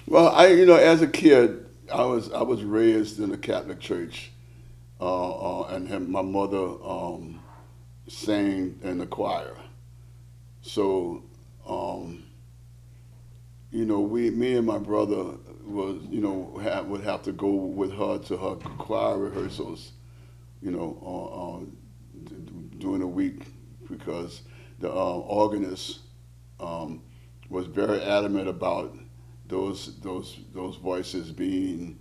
Well, as a kid, I was raised in the Catholic Church, my mother sang in the choir. So, um, me and my brother would have to go with her to her choir rehearsals, during the week because the organist um, was very adamant about those voices being,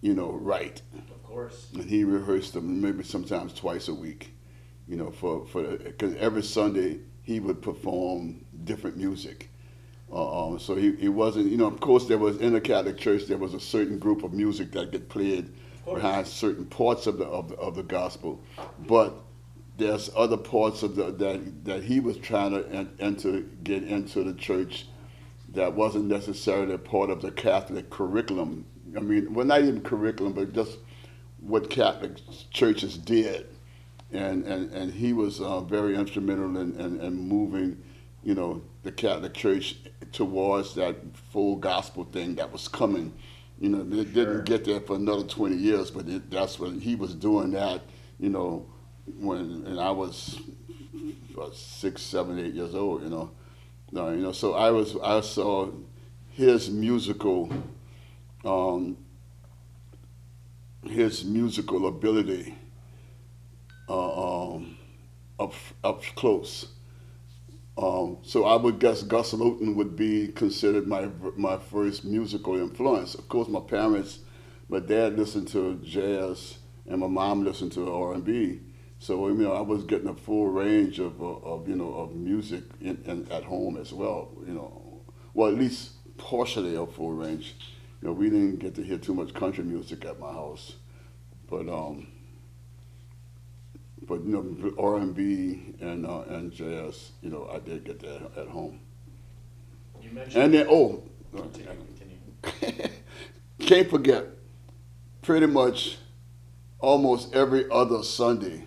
right, Of course. and he rehearsed them maybe sometimes twice a week, for because every Sunday he would perform different music. So he wasn't, of course, there was in the Catholic Church, there was a certain group of music that get played Of course. behind certain parts of the gospel. But there's other parts that he was trying to get into the church that wasn't necessarily a part of the Catholic curriculum. I mean, well, not even curriculum, but just what Catholic churches did. And he was very instrumental in moving, the Catholic Church towards that full gospel thing that was coming. It didn't Sure. get there for another 20 years, but that's when he was doing that, you know, and I was 6, 7, 8 years old, No, so I saw his um, musical ability uh, up up close. So I would guess Gus Luton would be considered my first musical influence. Of course, my dad listened to jazz, and my mom listened to R&B. So I was getting a full range of music at home as well. Well, at least partially a full range. We didn't get to hear too much country music at my house, but R&B and jazz, I did get that at home. You And mentioned. then Continue. Continue. can't forget, pretty much almost every other Sunday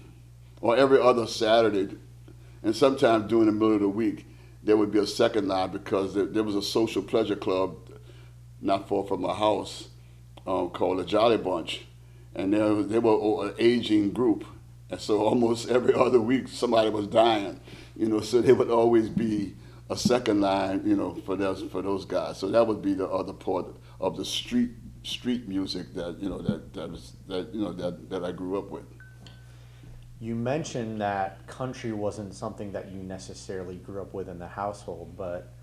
or every other Saturday, and sometimes during the middle of the week, there would be a second line because there was a social pleasure club not far from my house called the Jolly Bunch, and they were an aging group, and so almost every other week somebody was dying, so there would always be a second line, for those guys. So that would be the other part of the street music that I grew up with. You mentioned that country wasn't something that you necessarily grew up with in the household, but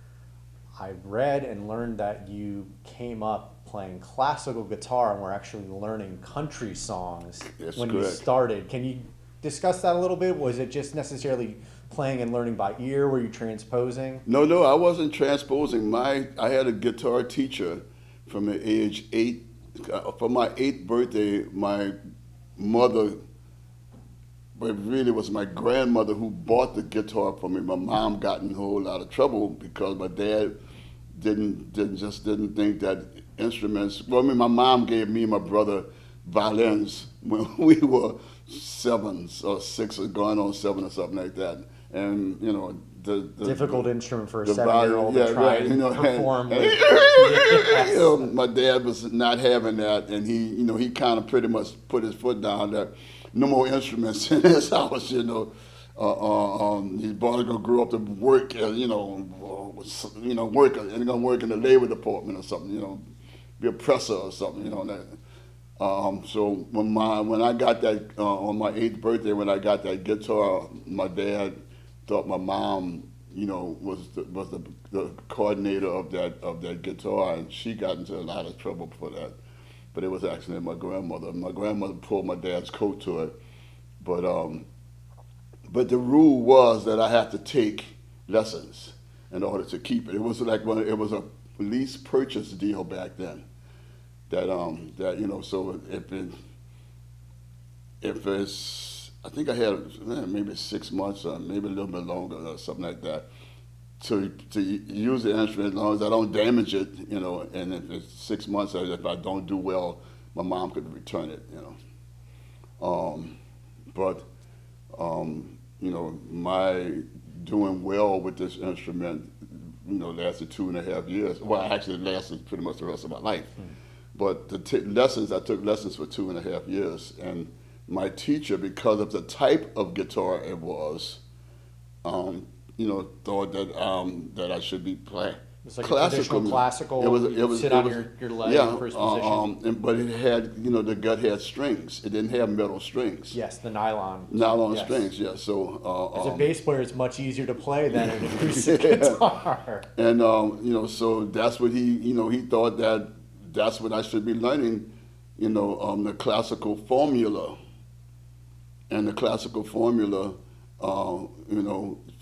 I read and learned that you came up playing classical guitar and were actually learning country songs That's when you correct. started. Can you discuss that a little bit? Was it just necessarily playing and learning by ear? Were you transposing? No, no, I wasn't transposing. I had a guitar teacher from the age 8. For my 8th birthday, my mother, but it really was my grandmother who bought the guitar for me. My mom got in a whole lot of trouble because my dad didn't think that instruments. Well, I mean, my mom gave me and my brother violins when we were 7 or 6 or going on 7 or something like that. And Difficult instrument for a the 7-year-old volume, to yeah, try right, and perform and with. Yes. my dad was not having that, and he kind of pretty much put his foot down that no more instruments in his house. His boy gonna grow up to work, work, and gonna work in the labor department or something, be a presser or something, that. So when I got that on my 8th birthday, when I got that guitar, my dad thought my mom, was the coordinator of that guitar, and she got into a lot of trouble for that. But it was actually my grandmother. My grandmother pulled my dad's coat to it, but the rule was that I had to take lessons in order to keep it. It was like it was a lease purchase deal back then. So if it's, I think I had maybe 6 months or maybe a little bit longer or something like that to use the instrument as long as I don't damage it, and if it's 6 months or if I don't do well, my mom could return it. But my doing well with this instrument lasted 2.5 years. Well, actually, it lasted pretty much the rest of my life. But I took lessons for 2.5 years, and my teacher, because of the type of guitar it was, thought that I should be playing It's like classical. a traditional classical. It was sit on your leg yeah, first position. but it had the gut had strings. It didn't have metal strings. Yes, the nylon. Nylon Yes. strings. Yeah. So As a bass player, it's much easier to play than an acoustic guitar. and so that's what he thought that's what I should be learning, the classical formula. And the classical formula,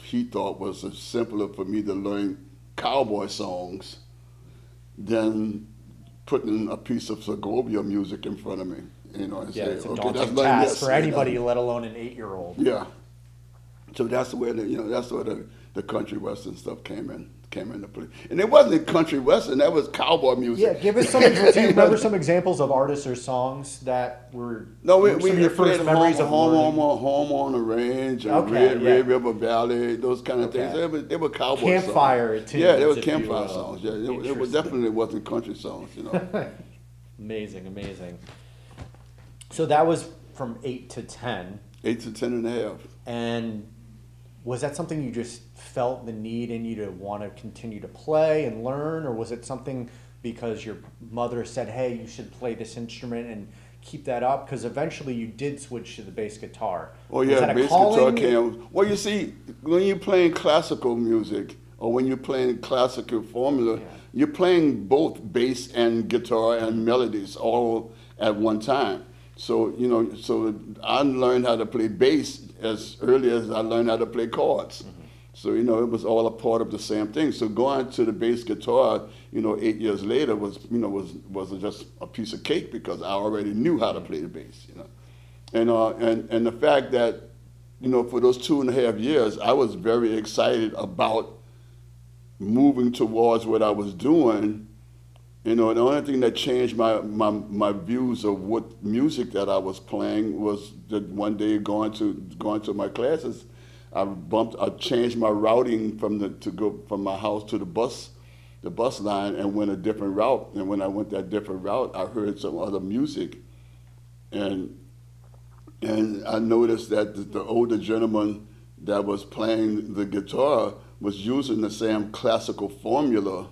he thought was simpler for me to learn cowboy songs than putting a piece of Segovia music in front of me. And Yeah, say, it's a okay, daunting let's learn task this. for anybody, let alone an 8-year-old. Yeah. So that's where the country western stuff came into play. And it wasn't country western; that was cowboy music. Yeah, give us some. Do you remember some examples of artists or songs that were? No, some we of your played first memories of learning? home on the Range, and Okay, Red River Valley, those kind of Okay. things. They were cowboy Campfire songs. tunes, Yeah, they were if you campfire will. songs. Yeah, it Interesting. definitely wasn't country songs. Amazing. So that was from 8 to 10, 8 to 10 and a half. and was that something you just felt the need in you to want to continue to play and learn, or was it something because your mother said, hey, you should play this instrument and keep that up? Because eventually you did switch to the bass guitar. Oh Was yeah, that a bass calling? guitar came. Well, you see, when you're playing classical music or when you're playing classical formula, you're playing both bass and guitar and melodies all at one time. So so I learned how to play bass as early as I learned how to play chords. Mm-hmm. So it was all a part of the same thing. So going to the bass guitar, 8 years later was just a piece of cake because I already knew how to play the bass. And the fact that for those 2.5 years I was very excited about moving towards what I was doing. The only thing that changed my views of what music that I was playing was that one day going to my classes, I changed my routing to go from my house to the bus line and went a different route. And when I went that different route, I heard some other music, and I noticed that the older gentleman that was playing the guitar was using the same classical formula,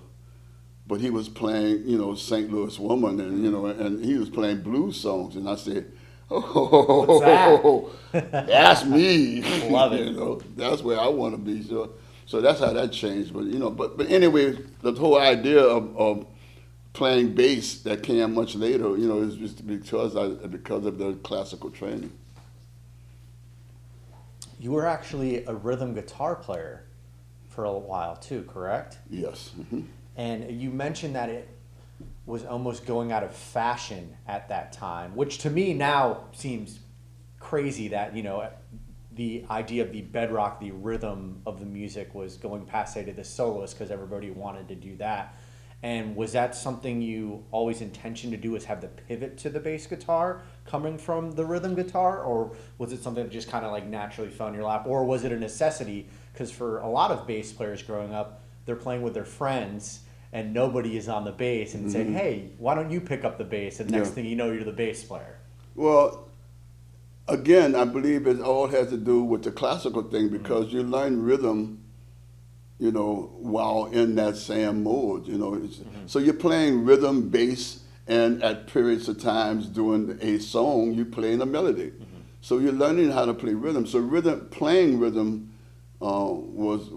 but he was playing, St. Louis Woman, and he was playing blues songs, and I said, "Oh, that's me." Love it. That's where I want to be. So that's how that changed. But anyway, the whole idea of playing bass that came much later, is just because of the classical training. You were actually a rhythm guitar player for a while too, correct? Yes. Mm-hmm. And you mentioned that it was almost going out of fashion at that time, which to me now seems crazy that, the idea of the bedrock, the rhythm of the music was going passe to the soloist because everybody wanted to do that. And was that something you always intentioned to do, is have the pivot to the bass guitar coming from the rhythm guitar? Or was it something that just kind of like naturally fell in your lap? Or was it a necessity? Because for a lot of bass players growing up, they're playing with their friends and nobody is on the bass and say, hey, why don't you pick up the bass? And next thing you know, you're the bass player. Well, again, I believe it all has to do with the classical thing because you learn rhythm, while in that same mode, So you're playing rhythm, bass, and at periods of times during a song, you're playing a melody. So you're learning how to play rhythm. So playing rhythm was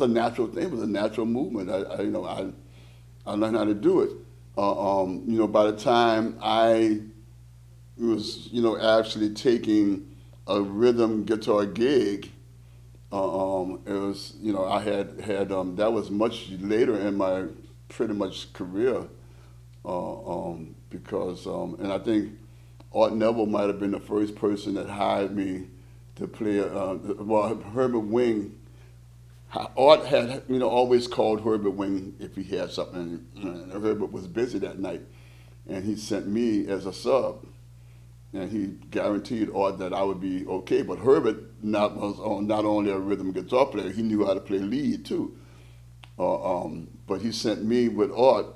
a natural thing. It was a natural movement. I learned how to do it. By the time I was, actually taking a rhythm guitar gig, it was, I had that was much later in my pretty much career, because, and I think Art Neville might have been the first person that hired me to play, Herbert Wing. Art had, always called Herbert Wing if he had something, and Herbert was busy that night, and he sent me as a sub. and he guaranteed Art that I would be okay. But Herbert not only a rhythm guitar player, he knew how to play lead too. But he sent me with Art,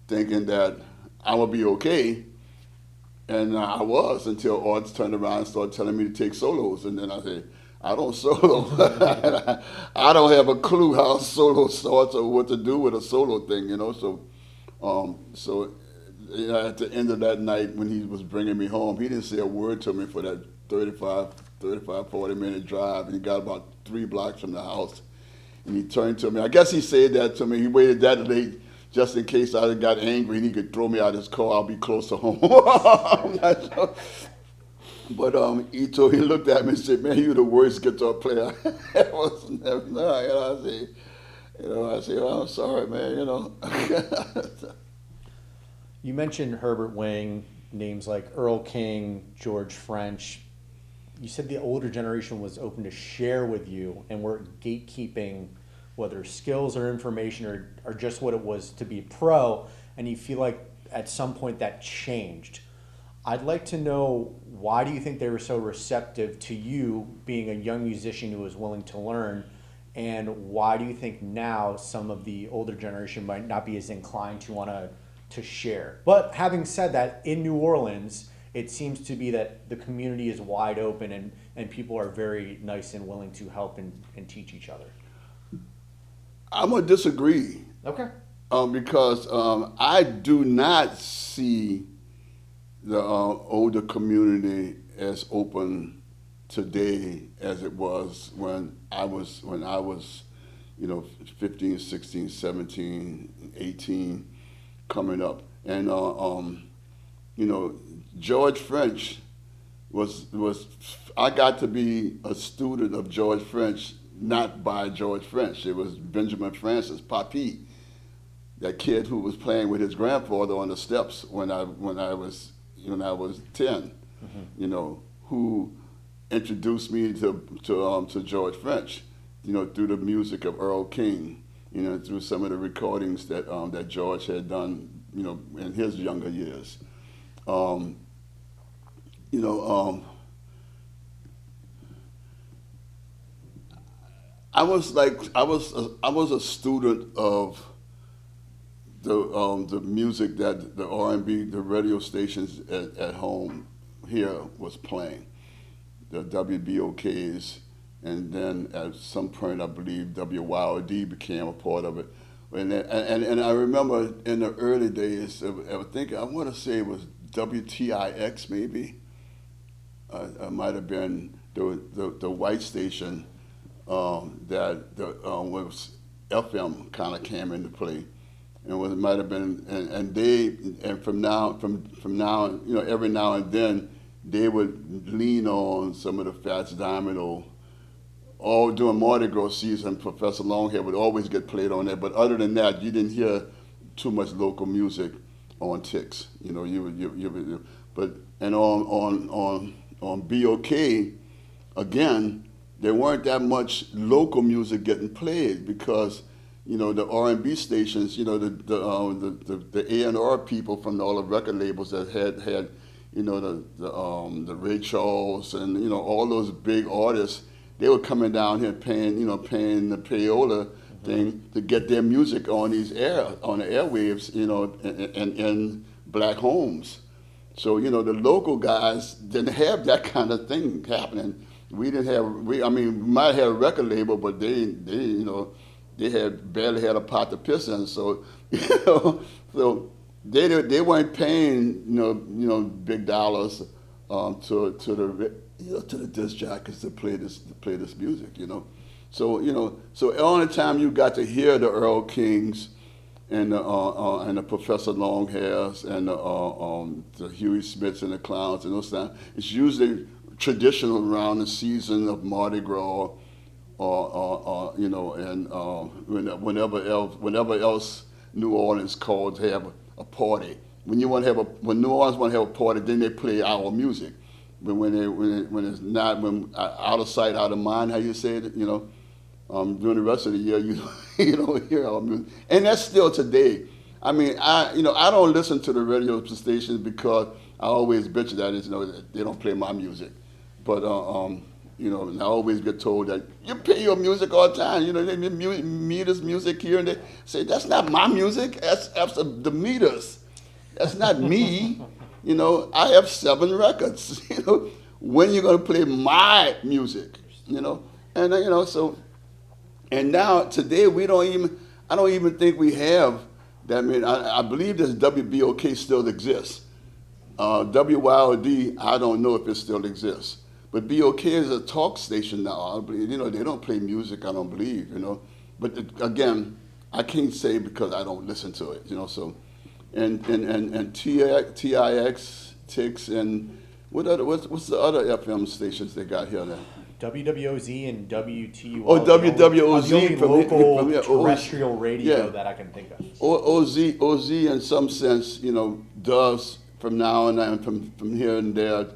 thinking that I would be okay, and I was until Art turned around and started telling me to take solos, and then I said, I don't solo. I don't have a clue how a solo starts or what to do with a solo thing, you know. So you know, at the end of that night when he was bringing me home, he didn't say a word to me for that 40-minute drive, and he got about 3 blocks from the house. And he turned to me. I guess he said that to me. He waited that late just in case I got angry and he could throw me out of his car. I'll be close to home. I'm not sure. But he looked at me and said, "Man, you're the worst guitar player I ever known." I say, "Oh, I'm sorry, man." You know. You mentioned Herbert Wing, names like Earl King, George French. You said the older generation was open to share with you and weren't gatekeeping whether skills or information or just what it was to be pro, and you feel like at some point that changed. I'd like to know, why do you think they were so receptive to you being a young musician who was willing to learn, and why do you think now some of the older generation might not be as inclined to want to share? But having said that, in New Orleans, it seems to be that the community is wide open and people are very nice and willing to help and teach each other. I'm gonna disagree. Okay. Because I do not see the older community as open today as it was when I was, you know, 15, 16, 17, 18, coming up. And you know, George French was I got to be a student of George French, not by George French. It was Benjamin Francis, Papi, that kid who was playing with his grandfather on the steps when I was 10, mm-hmm. you know, who introduced me to George French, you know, through the music of Earl King, you know, through some of the recordings that George had done, you know, in his younger years. I was a student of the music that the R&B, the radio stations at home here was playing, the WBOKs, and then at some point I believe WYOD became a part of it. And I remember in the early days, I want to say it was WTIX maybe. It might have been the white station that was FM kind of came into play. And it might have been, and from now, you know, every now and then, they would lean on some of the Fats Domino. All during Mardi Gras season, Professor Longhair would always get played on there. But other than that, you didn't hear too much local music on Tix. You know, but on BOK, again, there weren't that much local music getting played because, you know, the R&B stations, you know, the A&R people from all the record labels that had, you know, the Ray Charles and, you know, all those big artists, they were coming down here paying the payola mm-hmm. thing to get their music on the airwaves, you know, in black homes. So, you know, the local guys didn't have that kind of thing happening. We might have a record label, but they you know, they barely had a pot to piss in. So, you know, so they weren't paying, you know, big dollars to the disc jockeys to play this music, you know. So, you know, so the only time you got to hear the Earl Kings and the Professor Longhairs and the Huey Smiths and the Clowns and those things, it's usually traditional around the season of Mardi Gras, or you know, and whenever else New Orleans called to have a party. When New Orleans want to have a party, then they play our music. But when it's not, out of sight, out of mind, how you say it, you know, during the rest of the year, you don't hear our music, and that's still today. I mean, I don't listen to the radio stations because I always bitch that is, that they don't play my music, but and I always get told that you pay your music all the time. They meters music here, and they say that's not my music. That's the meters. That's not me. I have 7 records. When you're gonna play my music? And so. And now today we don't even. I don't even think we have that. I mean, I believe this WBOK still exists. WYOD, I don't know if it still exists. But BOK is a talk station now. I believe, they don't play music, I don't believe, But again, I can't say because I don't listen to it, so. And TIX, TIX, and what's the other FM stations they got here then? WWOZ and WTUR. Oh, WWOZ the only from local terrestrial radio that I can think of. OZ in some sense, does from now and then, from here and there,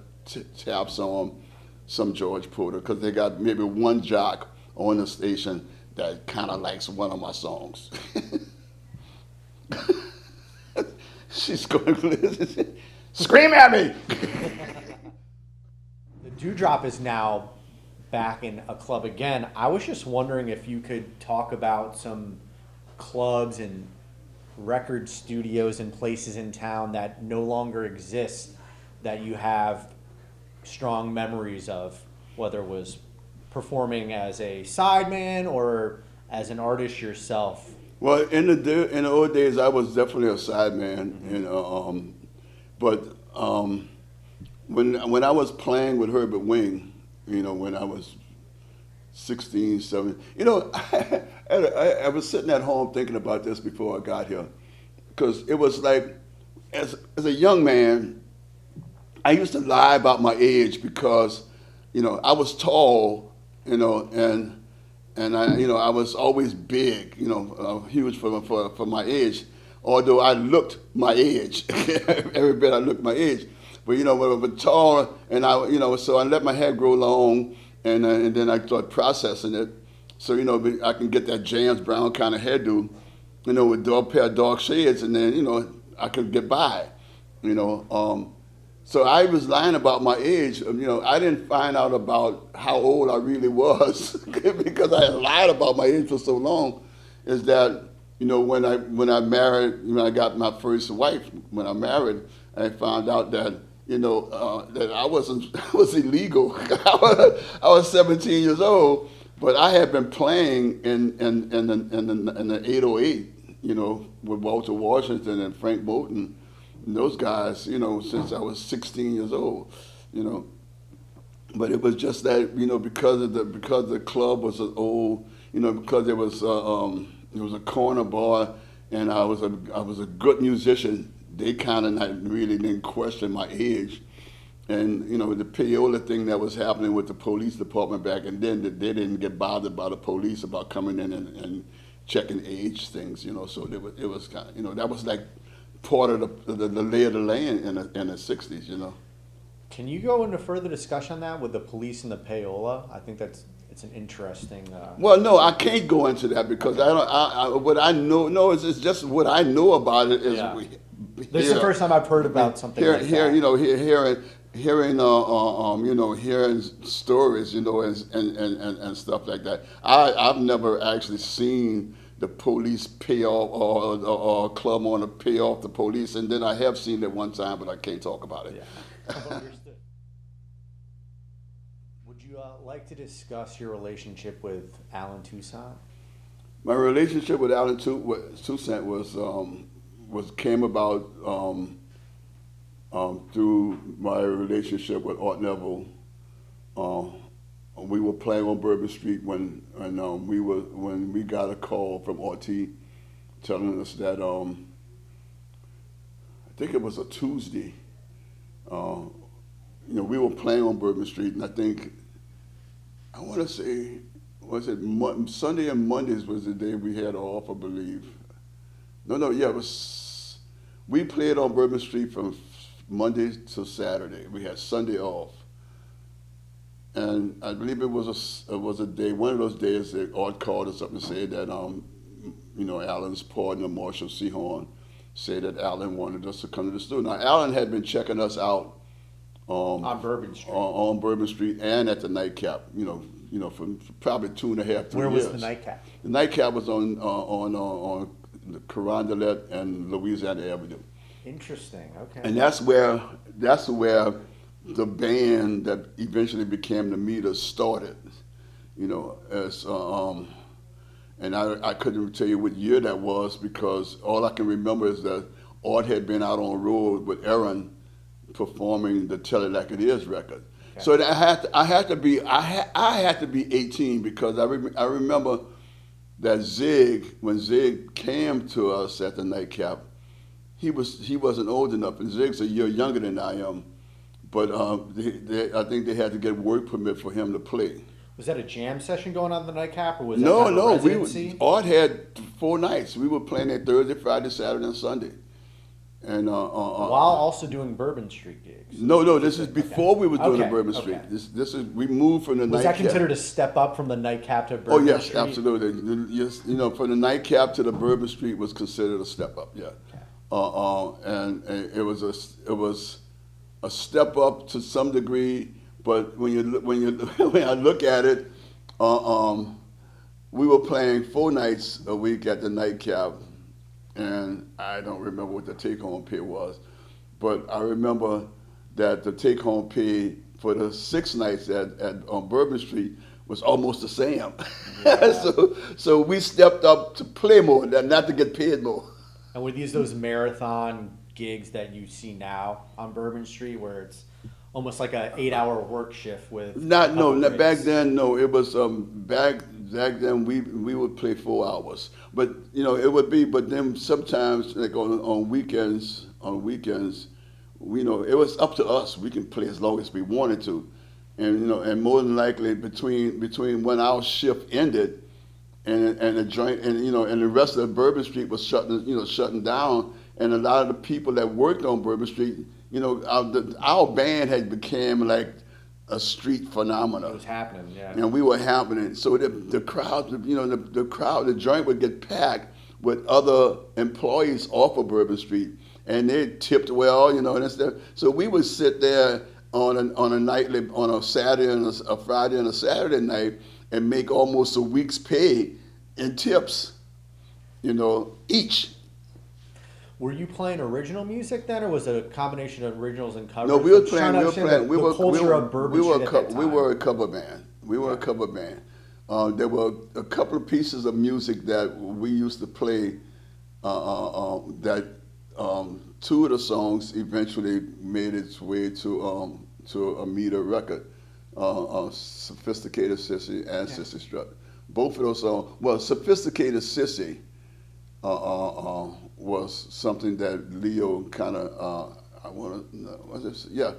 taps on some George Porter, because they got maybe one jock on the station that kind of likes one of my songs. She's going to scream at me. The Dewdrop is now back in a club again. I was just wondering if you could talk about some clubs and record studios and places in town that no longer exist that you have strong memories of, whether it was performing as a sideman or as an artist yourself. Well, in the old days, I was definitely a sideman, but when I was playing with Herbert Wing, when I was 16, 17, I was sitting at home thinking about this before I got here, because it was like, as a young man, I used to lie about my age because, I was tall, and I was always big, huge for my age, although I looked my age. Every bit I looked my age. But, when I was tall, and so I let my hair grow long, and then I started processing it. So, I can get that James Brown kind of hairdo, with a pair of dark shades, and then, I could get by, So I was lying about my age. I didn't find out about how old I really was because I had lied about my age for so long. Is that when I married, I got my first wife. When I married, I found out that that I was illegal. I was 17 years old, but I had been playing in the 808, with Walter Washington and Frank Moulton. Those guys, since I was 16 years old, But it was just that, because the club was an old, because it was a corner bar, and I was a good musician. They kind of really didn't question my age, and the payola thing that was happening with the police department back then, that they didn't get bothered by the police about coming in and checking age things, So it was kind of, that was like part of the lay of the land in the 60s, Can you go into further discussion on that with the police and the payola? I think it's an interesting. Well, no, I can't go into that because what I know. No, it's just what I know about it is. Yeah. This is the first time I've heard about something like that. Hearing stories, and stuff like that. I've never actually seen the police pay off or a club owner pay off the police, and then I have seen it one time, but I can't talk about it. Yeah. Understood. Would you like to discuss your relationship with Allen Toussaint? My relationship with Allen Toussaint came about through my relationship with Art Neville. We were playing on Bourbon Street when we got a call from RT telling us that I think it was a Tuesday. We were playing on Bourbon Street, and I want to say, was it Sunday and Mondays was the day we had off, I believe. It was. We played on Bourbon Street from Monday to Saturday. We had Sunday off. And I believe it was a day, one of those days that Art called us up and said that, Allen's partner, Marshall Sehorn, say that Allen wanted us to come to the studio. Now, Allen had been checking us out On Bourbon Street. on Bourbon Street and at the Nightcap. For probably 2.5, 3 years. Where was the Nightcap? The Nightcap was on the Carondelet and Louisiana Avenue. Interesting. Okay. And that's where the band that eventually became the Meters started. As and I couldn't tell you what year that was because all I can remember is that Art had been out on the road with Aaron performing the Tell It Like It Is record. Okay. So I had to be 18 because I remember that when Zig came to us at the Nightcap, he wasn't old enough, and Zig's a year younger than I am, but I think they had to get work permit for him to play. Was that a jam session going on at the Nightcap, or was that No, kind of no. residency? Art had 4 nights. We were playing there Thursday, Friday, Saturday, and Sunday. And while also doing Bourbon Street gigs. No. This is before we were doing the Bourbon Street. Okay. This is we moved from the Nightcap. Was that considered a step up from the Nightcap to Bourbon Oh yes, Street? absolutely. Yes, from the Nightcap to the Bourbon Street was considered a step up. Yeah. Okay. And it was a step up to some degree. But when I look at it, we were playing 4 nights a week at the Nightcap, and I don't remember what the take-home pay was, but I remember that the take-home pay for the 6 nights on Bourbon Street was almost the same. Yeah. so we stepped up to play more, not to get paid more. And were these those marathon gigs that you see now on Bourbon Street, where it's almost like an 8-hour work shift with? Back then, no. It was back then we would play 4 hours, but it would be. But then sometimes like on weekends, it was up to us. We can play as long as we wanted to, and more than likely between when our shift ended, and the joint and the rest of the Bourbon Street was shutting down, and a lot of the people that worked on Bourbon Street. Our band had become like a street phenomenon. It was happening, yeah. And we were happening. So the crowd, the joint would get packed with other employees off of Bourbon Street, and they tipped well, and stuff. So we would sit there on a Saturday and a Friday and a Saturday night and make almost a week's pay in tips, each. Were you playing original music then, or was it a combination of originals and covers? No, we were playing. The culture of Bourbon Street at that time. We were a cover band. There were a couple of pieces of music that we used to play. That 2 of the songs eventually made its way to a Meter record, "Sophisticated Sissy" and "Sissy Strut." Both of those songs. Well, "Sophisticated Sissy" was something that Leo kind of,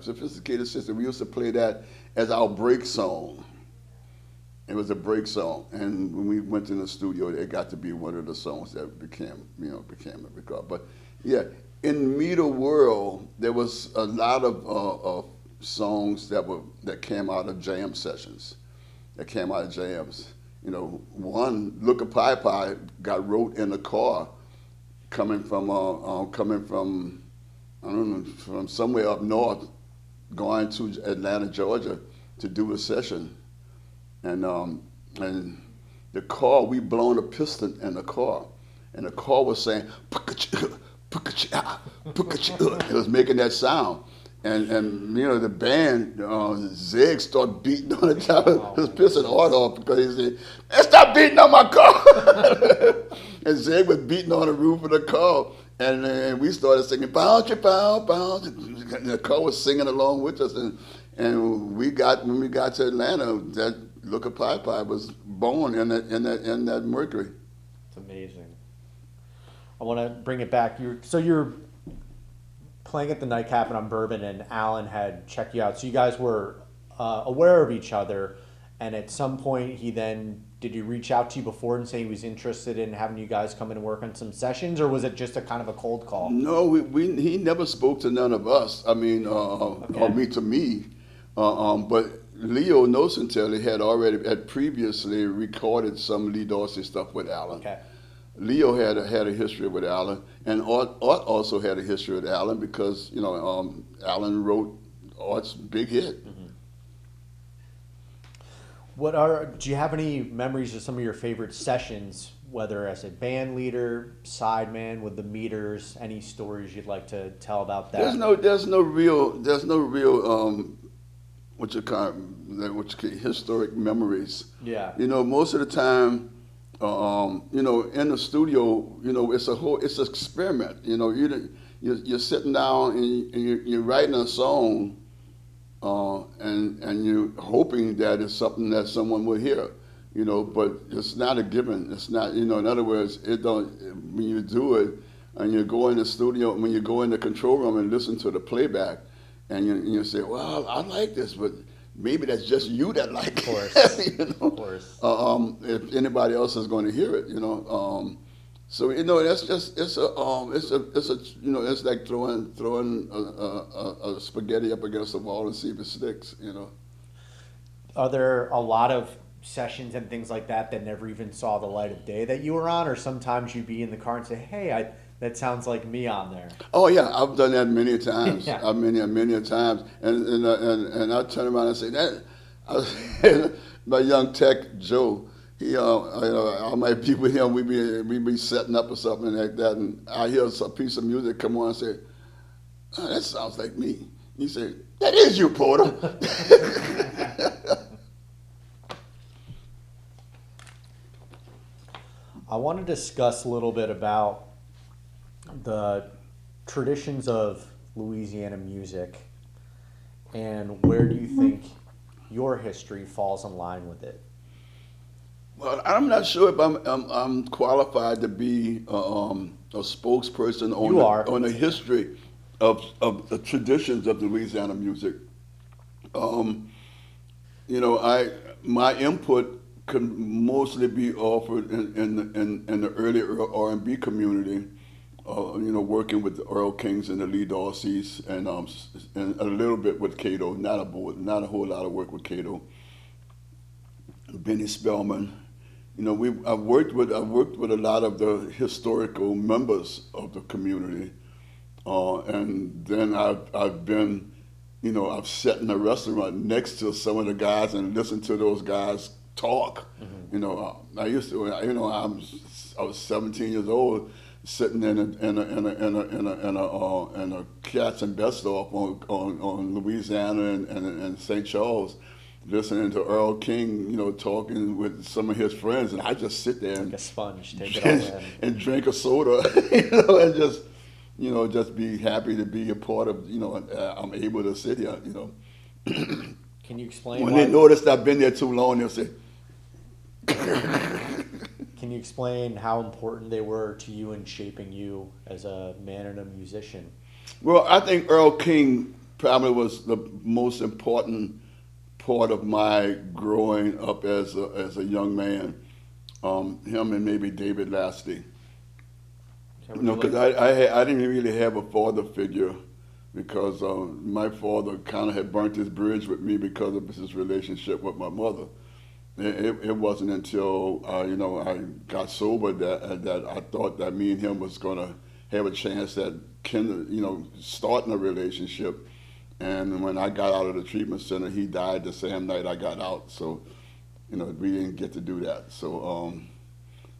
"Sophisticated Sissy." We used to play that as our break song. It was a break song, and when we went in the studio, it got to be one of the songs that became a record. But yeah, in Meter world, there was a lot of songs that came out of jam sessions, One, "Look a Pie Pie" got wrote in the car, coming from I don't know, from somewhere up north, going to Atlanta, Georgia, to do a session, and the car, we blown a piston in the car, and the car was saying it was making that sound. And the band, Zig started beating on the top of his pissing Art off because he said, "Hey, stop beating on my car." And Zig was beating on the roof of the car. And we started singing, "Bounce, bounce, bounce." And the car was singing along with us. And when we got to Atlanta, that "Look a Pie Pie" was born in that Mercury. It's amazing. I want to bring it back. You're playing at the Nightcap and on Bourbon, and Allen had checked you out. So you guys were aware of each other, and at some point did he reach out to you before and say he was interested in having you guys come in and work on some sessions, or was it just a kind of a cold call? No, he never spoke to none of us. I mean, or to me. But Leo Nosentelli had previously recorded some Lee Dorsey stuff with Allen. Okay. Leo had a history with Allen, and Art also had a history with Allen because Allen wrote Art's big hit. Do you have any memories of some of your favorite sessions, whether as a band leader, sideman with the meters, any stories you'd like to tell about that? There's no real historic memories. Yeah. Most of the time, in the studio, it's an experiment. You're sitting down and you're writing a song, and you're hoping that it's something that someone will hear. But it's not a given. It's not, in other words, when you do it and you go in the studio, when you go in the control room and listen to the playback, and you say, well, I like this, but maybe that's just you that like it. Of course. If anybody else is going to hear it, So that's just it's like throwing a spaghetti up against the wall and see if it sticks. Are there a lot of sessions and things like that never even saw the light of day that you were on, or sometimes you'd be in the car and say, "Hey, that sounds like me on there"? Oh yeah, I've done that many times. Yeah. Many times, and I turn around and say that my young tech Joe. He, I might be with him. We be setting up or something like that, and I hear a piece of music come on and say, oh, "That sounds like me." He said, "That is you, Porter." I want to discuss a little bit about the traditions of Louisiana music, and where do you think your history falls in line with it? Well, I'm not sure if I'm qualified to be a spokesperson on the history of the traditions of Louisiana music. My input can mostly be offered in the early R&B community. Working with the Earl Kings and the Lee Dorseys, and a little bit with Cato. Not a whole lot of work with Cato. Benny Spellman. I've worked with a lot of the historical members of the community, and then I've been, I've sat in a restaurant next to some of the guys and listened to those guys talk. I used to, I was 17 years old, sitting in a Katz and Bestoff on Louisiana and St. Charles, listening to Earl King, talking with some of his friends, and I just sit there like a sponge, take it all in, and drink a soda, and just be happy to be a part of, I'm able to sit here, Can you explain when they notice I've been there too long, they'll say. Can you explain how important they were to you in shaping you as a man and a musician? Well, I think Earl King probably was the most important part of my growing up as a young man. Him and maybe David Lasty. Because I didn't really have a father figure, because my father kind of had burnt his bridge with me because of his relationship with my mother. It wasn't until I got sober that I thought that me and him was going to have a chance at starting a relationship. And when I got out of the treatment center, he died the same night I got out. So, we didn't get to do that.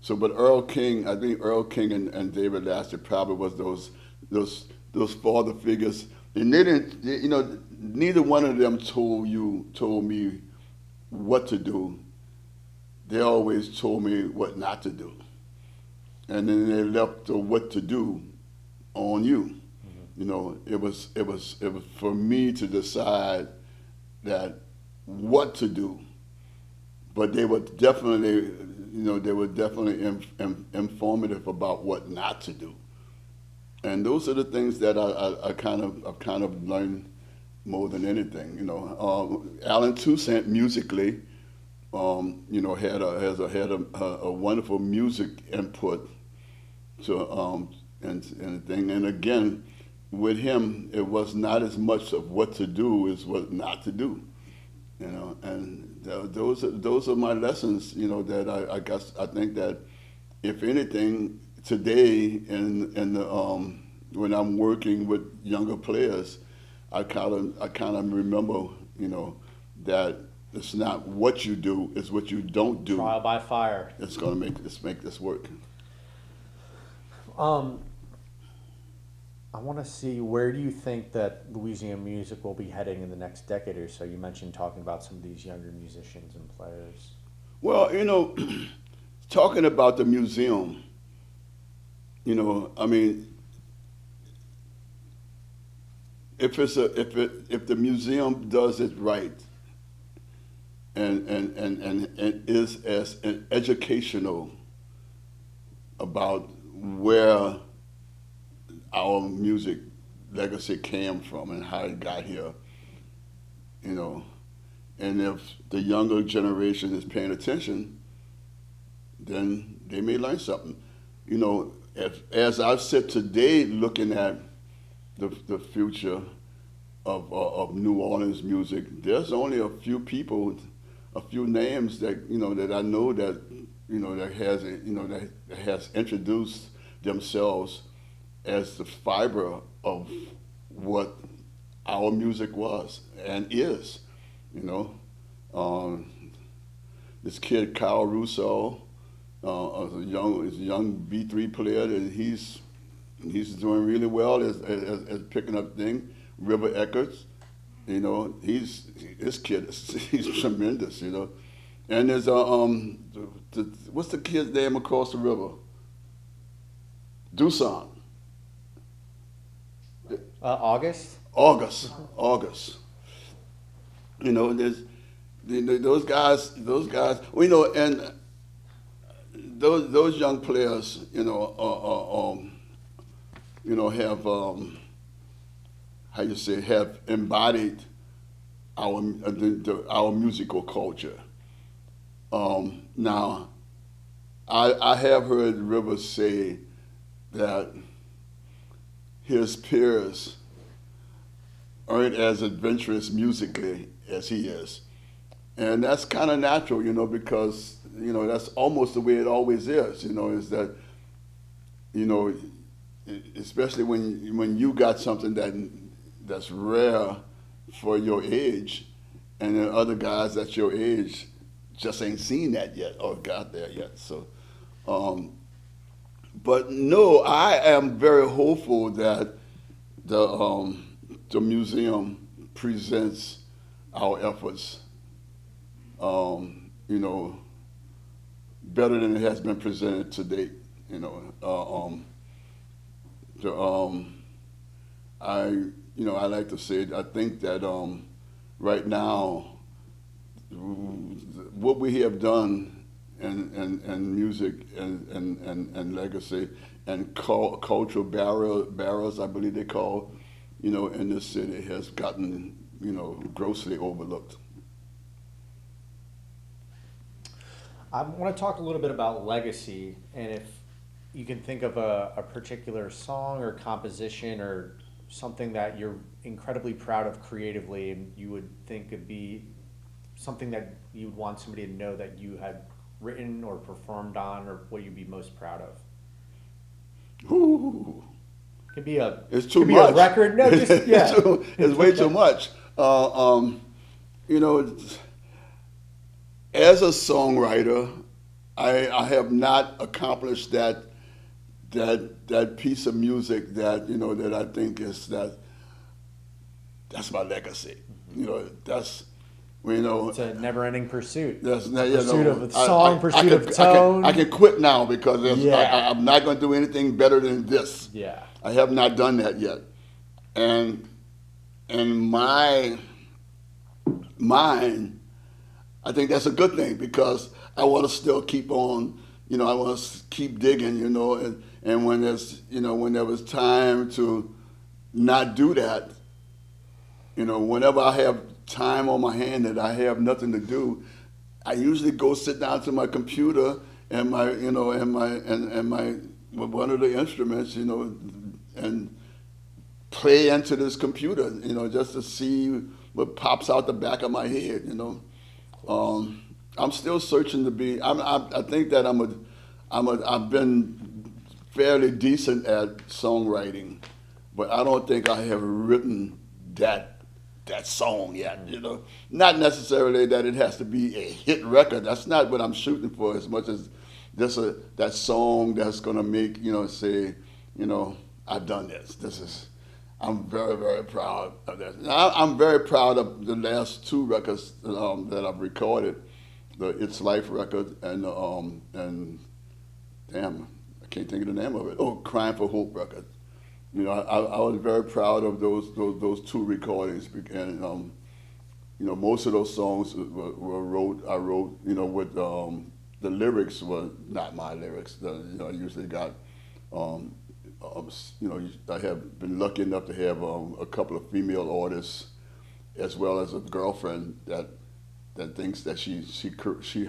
But Earl King, I think Earl King and David Lasty probably was those father figures. And they didn't, neither one of them told me what to do. They always told me what not to do. And then they left the what to do on you. It was for me to decide that what to do. But they were definitely, informative about what not to do. And those are the things that I've kind of learned more than anything. Allen Toussaint musically, had a wonderful music input to and thing. And again, with him, it was not as much of what to do as what not to do. And those are my lessons. That I guess I think that if anything, today in the when I'm working with younger players, I kind of remember, that it's not what you do, it's what you don't do. Trial by fire. It's gonna make this work. Um, I want to see, where do you think that Louisiana music will be heading in the next decade or so? You mentioned talking about some of these younger musicians and players. Well, talking about the museum, I mean, if the museum does it right and is as educational about where our music legacy came from and how it got here, and if the younger generation is paying attention, then they may learn something. As I sit today looking at the future of New Orleans music, there's only a few people, a few names that I know that has introduced themselves as the fiber of what our music was and is. This kid Kyle Russo, is a young B3 player, and he's doing really well as picking up things. River Eckers, this kid he's tremendous, And there's what's the kid's name across the river? Toussaint. August? August. There's those guys. And those young players, have have embodied our musical culture. Now, I have heard Rivers say that his peers aren't as adventurous musically as he is. And that's kind of natural, because, that's almost the way it always is, is that, especially when you got something that's rare for your age, and then other guys at your age just ain't seen that yet or got there yet. So, but no, I am very hopeful that the museum presents our efforts, better than it has been presented to date. I like to say, I think that right now, what we have done in music and legacy and cultural barriers, I believe they call, in this city, has gotten, grossly overlooked. I want to talk a little bit about legacy, and if you can think of a particular song or composition or something that you're incredibly proud of creatively, and you would think it'd be something that you would want somebody to know that you had written or performed on, or what you'd be most proud of. Ooh. Could be a It's too could much. Be a record. No, just yeah. It's way too much. As a songwriter, I have not accomplished that piece of music that that I think is that's my legacy. That's It's a never-ending pursuit. That's Pursuit of a song, pursuit of tone. I can quit now because Yeah. I'm not going to do anything better than this. Yeah. I have not done that yet, and in my mind, I think that's a good thing because I want to still keep on. I want to keep digging. And when when there was time to not do that, whenever I have time on my hand that I have nothing to do, I usually go sit down to my computer and my one of the instruments, and play into this computer, just to see what pops out the back of my head. I'm still searching to be. I think that I've been fairly decent at songwriting, but I don't think I have written that song yet. You know, not necessarily that it has to be a hit record. That's not what I'm shooting for as much as just that song that's gonna make say I've done this. I'm very, very proud of that. I'm very proud of the last two records that I've recorded, the It's Life record and damn, I can't think of the name of it. Oh, Crying for Hope record. I was very proud of those two recordings, and most of those songs I wrote with the lyrics were not my lyrics. I usually got I have been lucky enough to have a couple of female artists, as well as a girlfriend that thinks that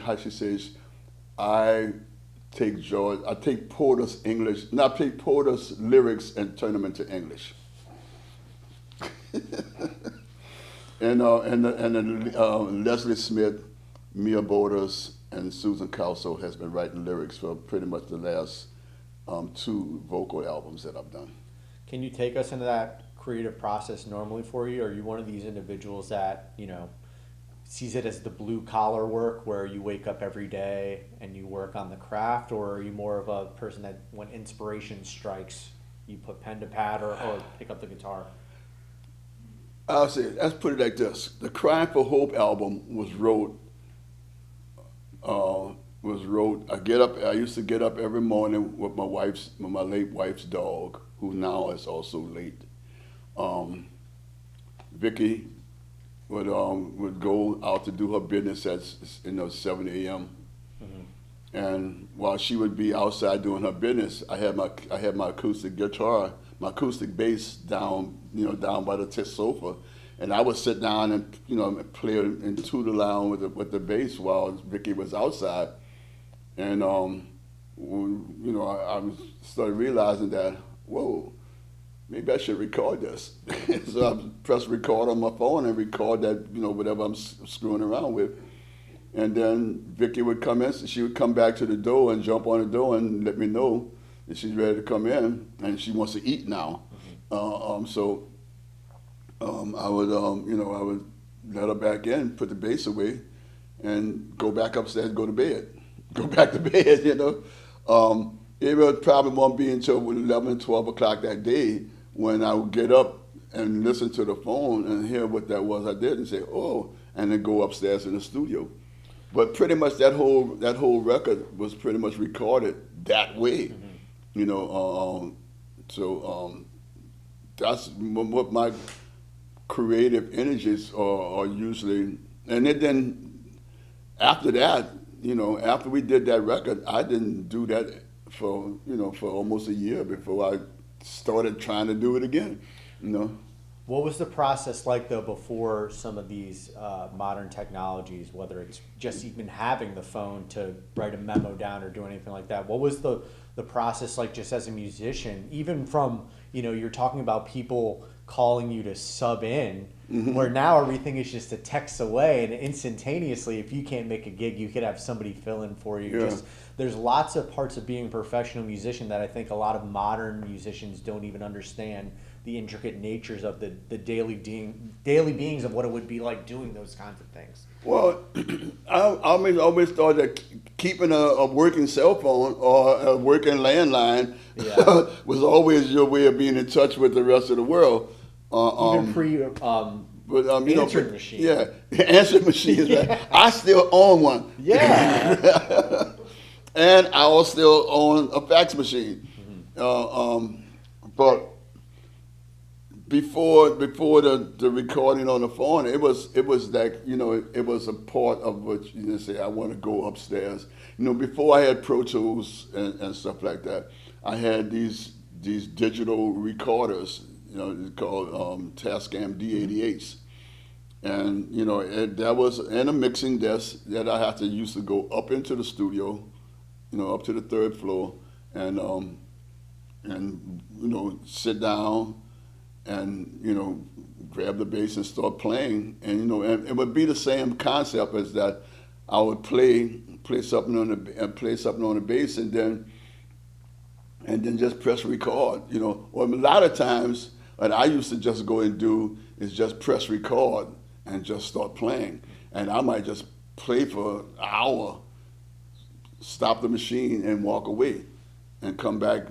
how she says, I take Porter's lyrics and turn them into English. and Leslie Smith, Mia Borders, and Susan Calso has been writing lyrics for pretty much the last two vocal albums that I've done. Can you take us into that creative process normally for you? Are you one of these individuals that, sees it as the blue collar work where you wake up every day and you work on the craft, or are you more of a person that when inspiration strikes, you put pen to pad or pick up the guitar? I'll say, let's put it like this. The Crying for Hope album was wrote, I used to get up every morning with my late wife's dog, who now is also late. Vicky would go out to do her business at 7 a.m. Mm-hmm. And while she would be outside doing her business, I had my acoustic guitar, my acoustic bass down by the sofa, and I would sit down and play and toot around with the bass while Vicky was outside. And I started realizing that, whoa, maybe I should record this. So I pressed record on my phone and record that, whatever I'm screwing around with. And then Vicky would come in, so she would come back to the door and jump on the door and let me know that she's ready to come in and she wants to eat now. Mm-hmm. I would let her back in, put the bass away, and go back upstairs, go back to bed, It probably won't be until 11, 12 o'clock that day when I would get up and listen to the phone and hear what that was I did and say, oh, and then go upstairs in the studio. But pretty much that whole record was pretty much recorded that way, mm-hmm. That's what my creative energies are usually. And then after that, after we did that record, I didn't do that for almost a year before I started trying to do it again, What was the process like, though, before some of these modern technologies, whether it's just even having the phone to write a memo down or do anything like that? What was the process like just as a musician, even from, you're talking about people calling you to sub in, mm-hmm. where now everything is just a text away, and instantaneously, if you can't make a gig, you could have somebody fill in for you. Yeah. There's lots of parts of being a professional musician that I think a lot of modern musicians don't even understand the intricate natures of the daily beings of what it would be like doing those kinds of things. Well, I always thought that keeping a working cell phone or a working landline was always your way of being in touch with the rest of the world. Even pre answering machine. Yeah, answering machines. Yeah. Right? I still own one. Yeah. And I also still own a fax machine. Mm-hmm. But before the recording on the phone, it was like it was a part of what say I want to go upstairs. Before I had Pro Tools and stuff like that, I had these digital recorders, called Tascam D88s, and that was in a mixing desk that I had to used to go up into the studio, up to the third floor, and sit down. And grab the bass and start playing, and it would be the same concept as that. I would play something on the bass, and then just press record. Or a lot of times, what I used to just go and do is just press record and just start playing, and I might just play for an hour, stop the machine, and walk away, and come back.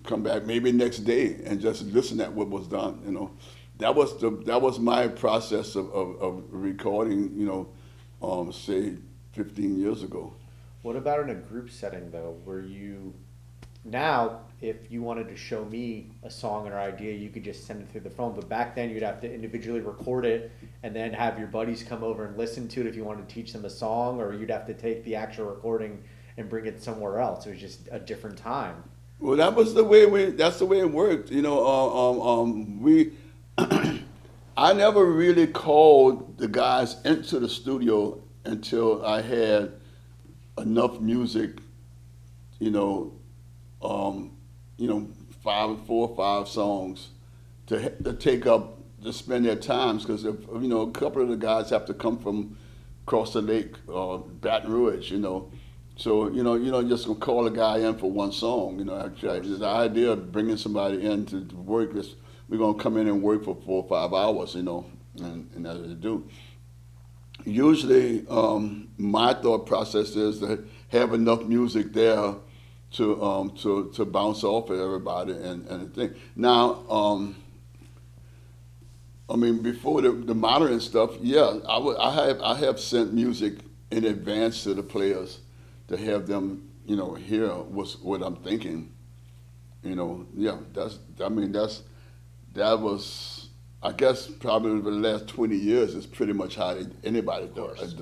Come back maybe next day and just listen at what was done. That was my process of recording. Say 15 years ago. What about in a group setting though, where now, if you wanted to show me a song or idea, you could just send it through the phone. But back then, you'd have to individually record it and then have your buddies come over and listen to it if you wanted to teach them a song, or you'd have to take the actual recording and bring it somewhere else. It was just a different time. Well, that's the way it worked. We I never really called the guys into the studio until I had enough music, four or five songs to spend their times, because a couple of the guys have to come from across the lake, Baton Rouge, So you don't just gonna call a guy in for one song. The idea of bringing somebody in to work is we're gonna come in and work for 4 or 5 hours, and that's what they do. Usually, my thought process is to have enough music there to bounce off of everybody and the thing. Now, before the modern stuff, yeah, I have sent music in advance to the players to have them, hear what I'm thinking. Yeah, that was. I guess probably over the last 20 years is pretty much how anybody does it.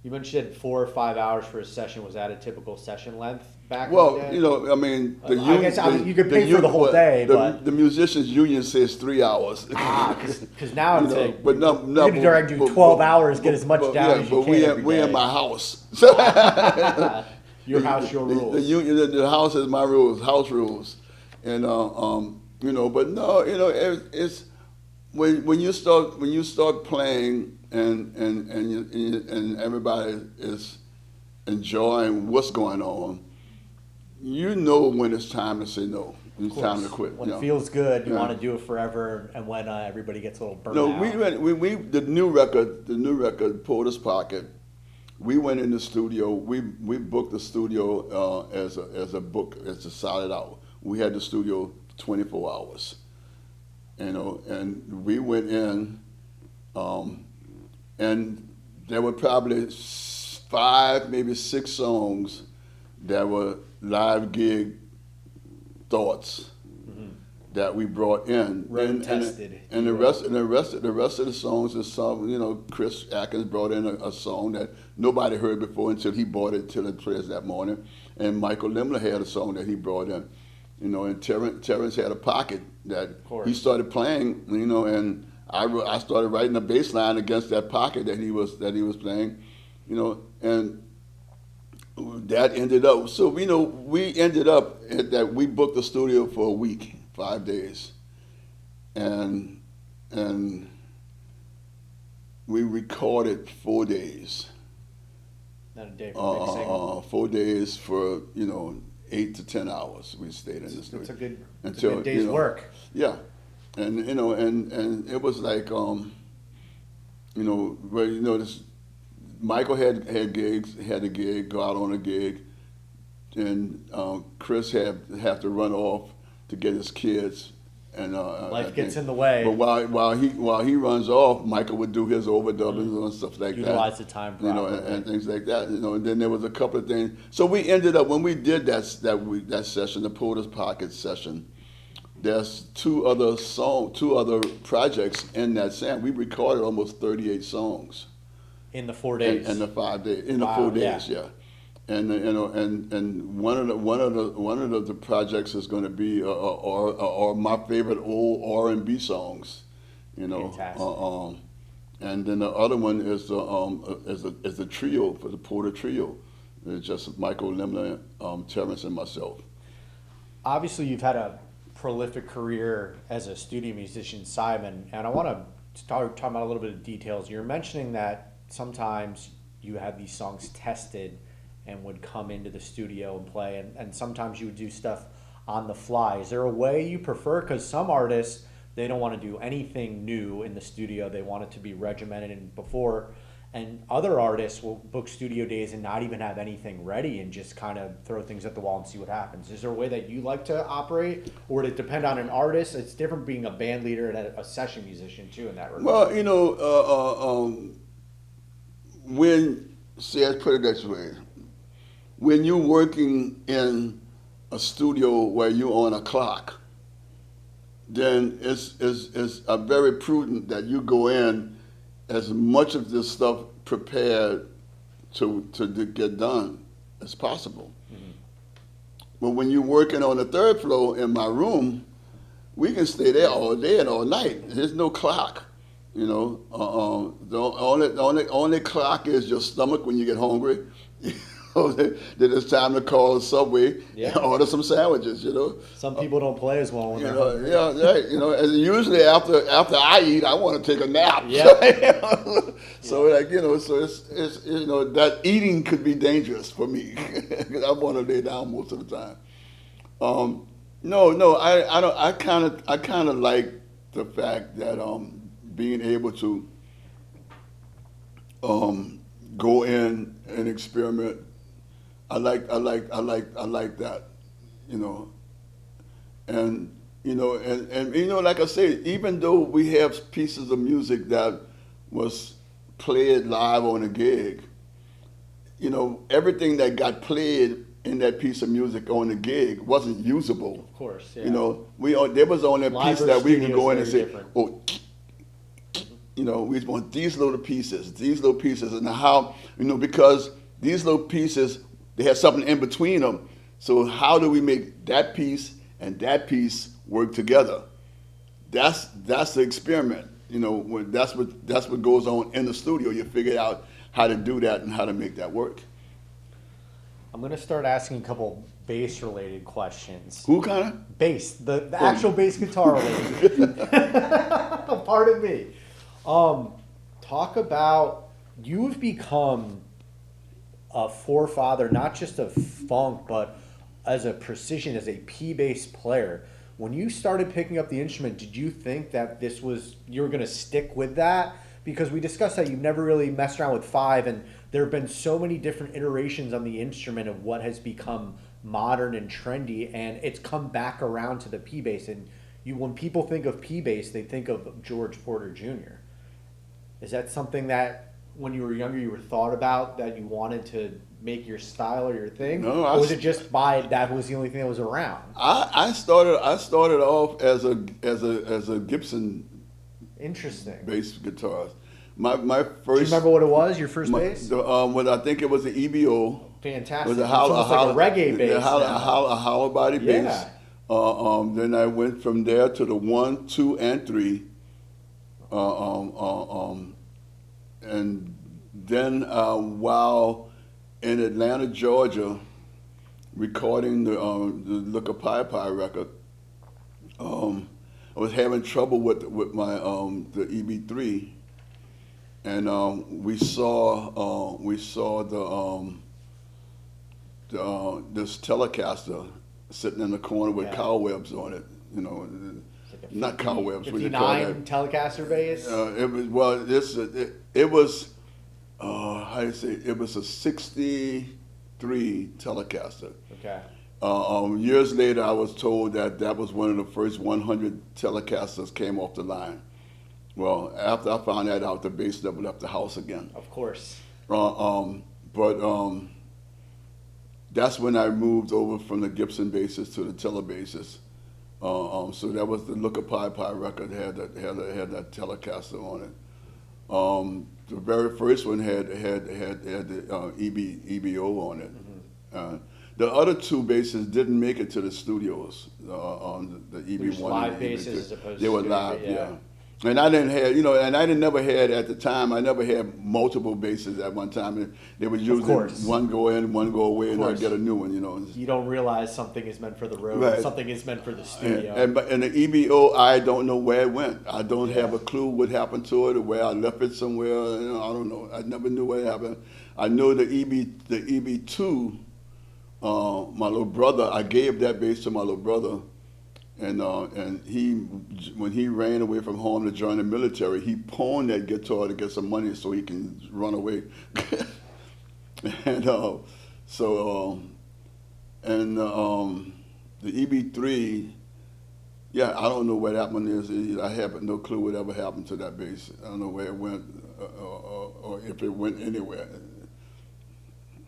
You mentioned 4 or 5 hours for a session. Was that a typical session length back Well, in the day? I guess you could pay for the whole day, but the musicians union says 3 hours. Because now it's like, but no, you can direct you 12 hours, get as much down as you can every we day. in my house. Your house, your rules. The union, the house is my rules, house rules, and but no, it's when you start playing and everybody is enjoying what's going on, when it's time to say no. It's time to quit. When it feels good, you want to do it forever, and when everybody gets a little burnt No, out. the new record, Porter's Pocket. We went in the studio. We booked the studio as a solid hour. We had the studio 24 hours, and we went in, and there were probably 5, maybe 6 songs that were live gig thoughts that we brought in, Road tested. And the rest of the songs is some, Chris Atkins brought in a song that nobody heard before until he brought it to the players that morning, and Michael Limler had a song that he brought in. And Terrence had a pocket that he started playing, and I started writing a bass line against that pocket that he was playing, and that ended up. So we ended up that we booked the studio for a week, 5 days, and we recorded 4 days. Not a day for mixing. 4 days for 8 to 10 hours we stayed in the studio. It's a good day's work. Yeah, and and it was like this. Michael had gigs, had a gig, go out on a gig, and Chris had to run off to get his kids, and life gets in the way. But while he runs off, Michael would do his overdubbing and stuff like that. Utilize the time properly. And things like that. And then there was a couple of things. So we ended up when we did that session, the Porter's Pocket session. There's 2 other projects in that sound. We recorded almost 38 songs. In the 4 days. In the 5 days. In the 4 days, yeah. And and one of the projects is going to be or my favorite old R&B songs, Fantastic. And then the other one is the trio for the Porter Trio. It's just Michael Limler, Terrence, and myself. Obviously, you've had a prolific career as a studio musician, Simon, and I want to talk about a little bit of details. You're mentioning that sometimes you had these songs tested and would come into the studio and play, and sometimes you would do stuff on the fly. Is there a way you prefer? Because some artists, they don't want to do anything new in the studio. They want it to be regimented and before. And other artists will book studio days and not even have anything ready and just kind of throw things at the wall and see what happens. Is there a way that you like to operate, or would it depend on an artist? It's different being a band leader and a session musician too in that regard. Well, you know, let's put it this way. When you're working in a studio where you're on a clock, then it's very prudent that you go in as much of this stuff prepared to get done as possible. Mm-hmm. But when you're working on the third floor in my room, we can stay there all day and all night. There's no clock, you know. The only clock is your stomach when you get hungry. Then it's time to call the Subway and order some sandwiches, you know. Some people don't play as well when they're hungry. Yeah, right. You know, and usually after I eat, I want to take a nap. Yeah. So like, you know, so it's you know, that eating could be dangerous for me because I want to lay down most of the time. No, I don't. I kind of like the fact that being able to go in and experiment. I like that, you know, and you know, and you know, like I say, even though we have pieces of music that was played live on a gig, you know, everything that got played in that piece of music on the gig wasn't usable. Of course, yeah. You know, there was only a piece that we can go in and say, different. Oh, you know, we want these little pieces, and how, you know, because these little pieces, they have something in between them. So how do we make that piece and that piece work together? That's the experiment. You know, that's what goes on in the studio. You figure out how to do that and how to make that work. I'm gonna start asking a couple bass-related questions. Who kind of? Bass, the actual bass guitar related. Pardon me. Talk about, you've become a forefather, not just of funk, but as a precision, as a P-bass player. When you started picking up the instrument, did you think that you were going to stick with that? Because we discussed that you've never really messed around with five, and there have been so many different iterations on the instrument of what has become modern and trendy, and it's come back around to the P-bass. And when people think of P-bass, they think of George Porter Jr. Is that something that when you were younger you were thought about, that you wanted to make your style or your thing? No, or was it just that was the only thing that was around? I started off as a Gibson. Interesting. Bass guitarist. My first. Do you remember what it was? Your first bass? I think it was an EBO. Fantastic. It was almost like a reggae bass. A hollow body bass. Then I went from there to the 1, 2, and 3. And then while in Atlanta, Georgia, recording the Look a Pie Pie record, I was having trouble with my the EB3, and we saw this Telecaster sitting in the corner with cobwebs on it, you know. Not cobwebs. 59 Telecaster bass. It was how do you say? It was a '63 Telecaster. Okay. Years later, I was told that was one of the first 100 Telecasters came off the line. Well, after I found that out, the bass never left the house again. Of course. But that's when I moved over from the Gibson basses to the Telebasses. So that was the Look a Pie Pie record, had that Telecaster on it. The very first one had the EBO on it. Mm-hmm. The other two basses didn't make it to the studios. The EB1 live and basses EB2. as opposed they to were studio, live, yeah. And I didn't have, and I didn't never had at the time. I never had multiple basses at one time. And they would usually course. one go in, one go away, and I'd course. get a new one. You don't realize something is meant for the road, Right. something is meant for the studio. And the EBO, I don't know where it went. I don't have a clue what happened to it or where I left it somewhere. I don't know. I never knew what happened. I know the EB2. My little brother, I gave that bass to my little brother. And he, when he ran away from home to join the military, he pawned that guitar to get some money so he can run away. And the EB3, yeah, I don't know where that one is. I have no clue whatever happened to that bass. I don't know where it went or if it went anywhere.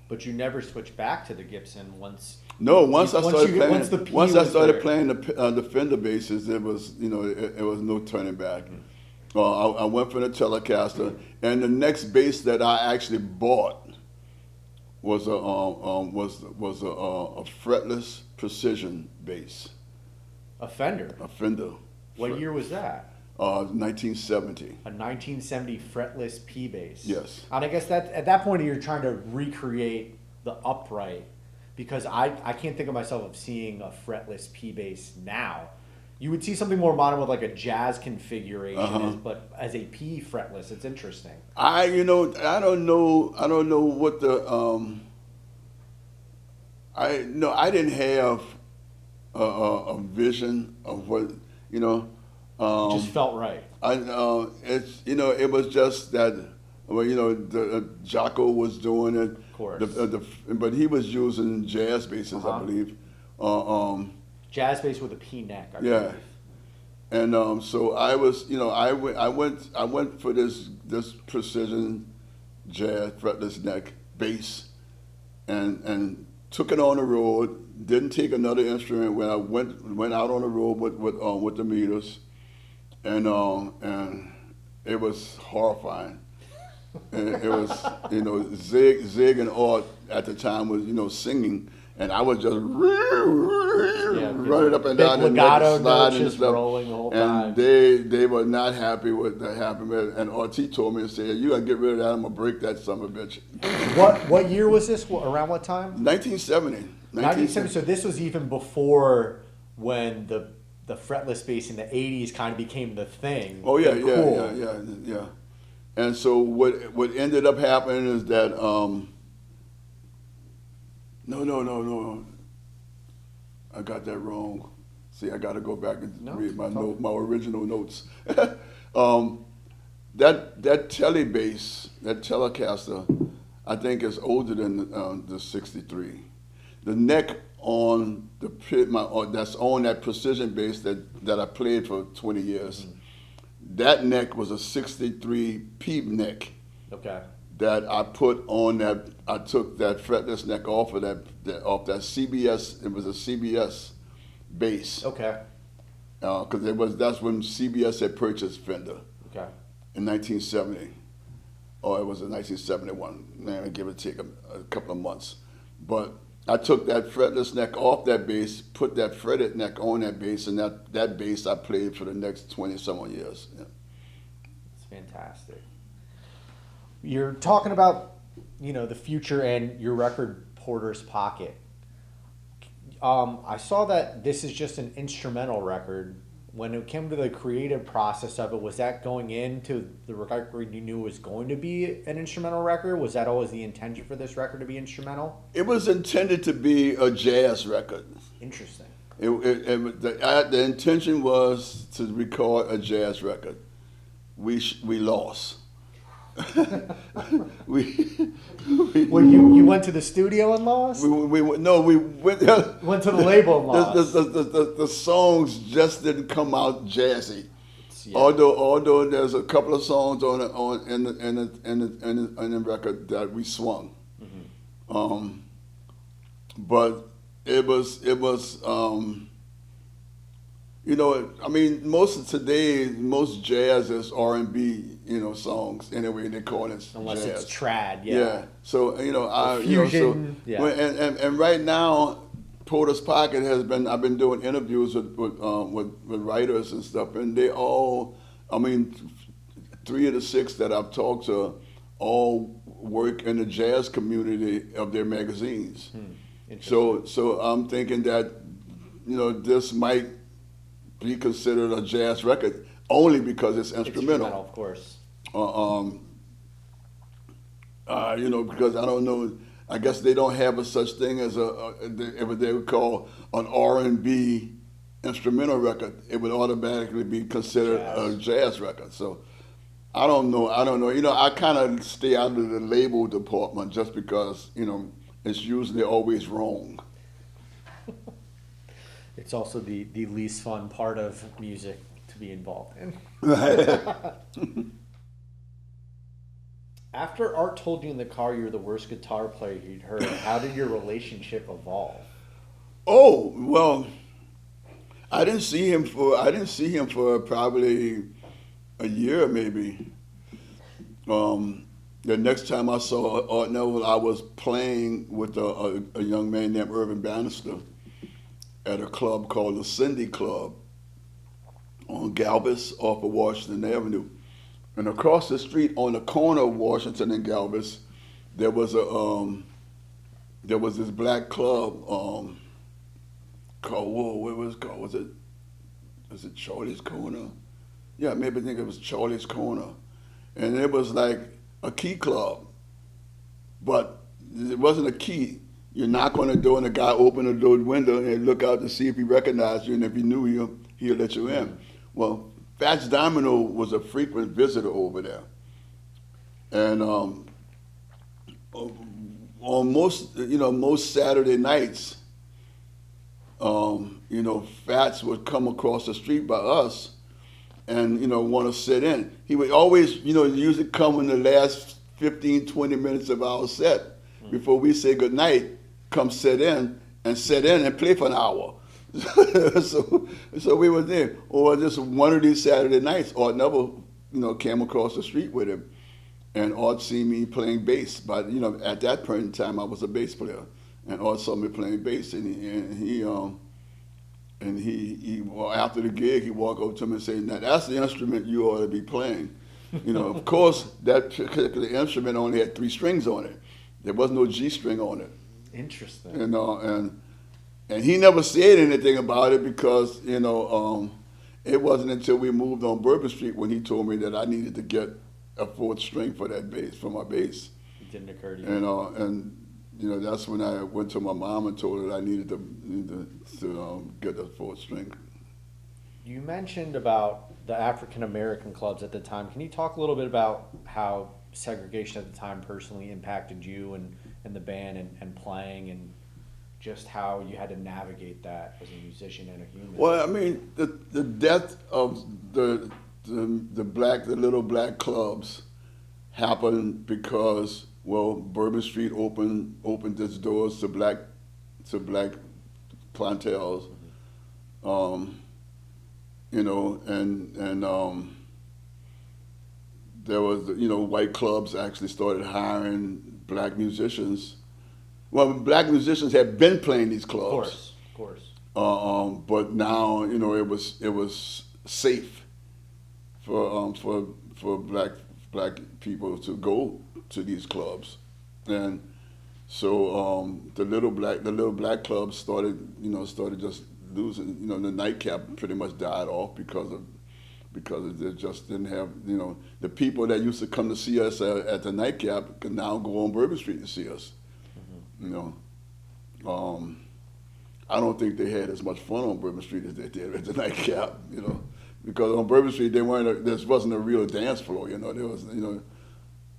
But you never switched back to the Gibson once. No, once I started playing the Fender basses, it was it was no turning back. I went for the Telecaster, and the next bass that I actually bought was a fretless precision bass. A Fender. A Fender. What year was that? 1970. A 1970 fretless P bass. Yes. And I guess that at that point you're trying to recreate the upright, because I can't think of myself of seeing a fretless P bass now. You would see something more modern with like a jazz configuration, but as a P fretless, it's interesting. I don't know what the I didn't have a vision of what It just felt right. It was just that. Well, Jocko was doing it. Of course. But he was using jazz basses, I believe. Jazz bass with a P neck. I Yeah. believe. And so I was, I went for this precision jazz fretless neck bass, and took it on the road. Didn't take another instrument when I went out on the road with the meters, and it was horrifying. And it was, Zig and Art at the time was, singing, and I was just running up and down the neck, sliding and stuff. Rolling the whole time. And they were not happy with that happening. And Artie told me and said, "You gotta get rid of that. I'm gonna break that son of a bitch." What year was this? Around what time? 1970. 1970. So this was even before when the fretless bass in the 80s kind of became the thing. Oh yeah, cool. yeah. And so what ended up happening is that no, I got that wrong. See, I got to go back and read my original notes. That tele bass, that Telecaster, I think is older than the 63. The neck on the that's on that precision bass that I played for 20 years. Mm-hmm. That neck was a 63 P neck. Okay. That I put on that. I took that fretless neck off of that CBS. It was a CBS bass. Okay. Because that's when CBS had purchased Fender. Okay. In 1970, or it was in 1971. Man, give or take a couple of months, but I took that fretless neck off that bass, put that fretted neck on that bass, and that bass I played for the next 20-some years. Yeah. It's fantastic. You're talking about, the future and your record, Porter's Pocket. I saw that this is just an instrumental record. When it came to the creative process of it, was that going into the record you knew was going to be an instrumental record? Was that always the intention for this record to be instrumental? It was intended to be a jazz record. Interesting. The intention was to record a jazz record. We lost. Well, you went to the studio and lost? We went to the label and lost. The songs just didn't come out jazzy. Yeah. Although there's a couple of songs in the record that we swung. Mm-hmm. But it was most jazz is R&B, songs anyway. They call it unless jazz. It's trad, yeah. Yeah. So fusion. And right now, Porter's Pocket I've been doing interviews with writers and stuff, and they all I mean, 3 of the 6 that I've talked to all work in the jazz community of their magazines. So I'm thinking that, this might be considered a jazz record only because it's instrumental. Of course. Because I don't know. I guess they don't have a such thing as what they would call an R&B instrumental record. It would automatically be considered a jazz record. So I don't know. I kind of stay out of the label department just because it's usually always wrong. It's also the least fun part of music to be involved in. After Art told you in the car you're the worst guitar player he'd heard, how did your relationship evolve? Oh, well, I didn't see him for probably a year maybe. The next time I saw Art Neville, I was playing with a young man named Irvin Bannister at a club called the Cindy Club on Galvez off of Washington Avenue. And across the street on the corner of Washington and Galvez, there was this black club called, what was it called? Was it Charlie's Corner? Yeah, maybe I think it was Charlie's Corner. And it was like a key club, but it wasn't a key. You knock on the door and the guy opened the door window and look out to see if he recognized you, and if he knew you, he'll let you in. Well, Fats Domino was a frequent visitor over there. And on most Saturday nights, Fats would come across the street by us and, want to sit in. He would always, usually come in the last 15, 20 minutes of our set before we say goodnight, come sit in and play for an hour. So we were there. Or just one of these Saturday nights, Art Neville, came across the street with him, and Art seen me playing bass. But at that point in time, I was a bass player, and Art saw me playing bass, and he after the gig, he walked over to me and said, "Now that's the instrument you ought to be playing." Of course, that particular instrument only had 3 strings on it. There was no G string on it. Interesting. And he never said anything about it because, it wasn't until we moved on Bourbon Street when he told me that I needed to get a 4th string for that bass, for my bass. It didn't occur to you. That's when I went to my mom and told her I needed to get a 4th string. You mentioned about the African American clubs at the time. Can you talk a little bit about how segregation at the time personally impacted you and the band and playing, and just how you had to navigate that as a musician and a human? Well, I mean, the death of the little black clubs happened because, well, Bourbon Street opened its doors to black clienteles, and there was, white clubs actually started hiring black musicians. Well, black musicians had been playing these clubs. Of course. But now, it was safe for black people to go to these clubs, and so the little black clubs started just losing. The nightcap pretty much died off because they just didn't have, the people that used to come to see us at the nightcap could now go on Bourbon Street to see us. I don't think they had as much fun on Bourbon Street as they did at the nightcap, because on Bourbon Street there wasn't a real dance floor, there was,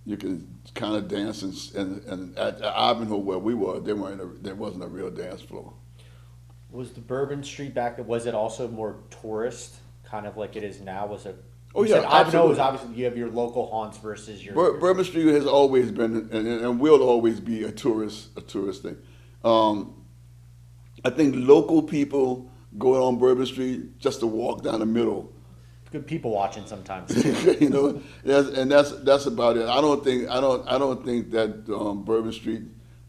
you could kind of dance and at Ivanhoe where we were, there wasn't a real dance floor. Was the Bourbon Street was it also more tourist, kind of like it is now? Was it? Oh yeah, Ivanhoe is obviously, you have your local haunts versus your. Bourbon Street has always been and will always be a tourist thing. I think local people go on Bourbon Street just to walk down the middle. Good people watching sometimes. That's about it. I don't think that Bourbon Street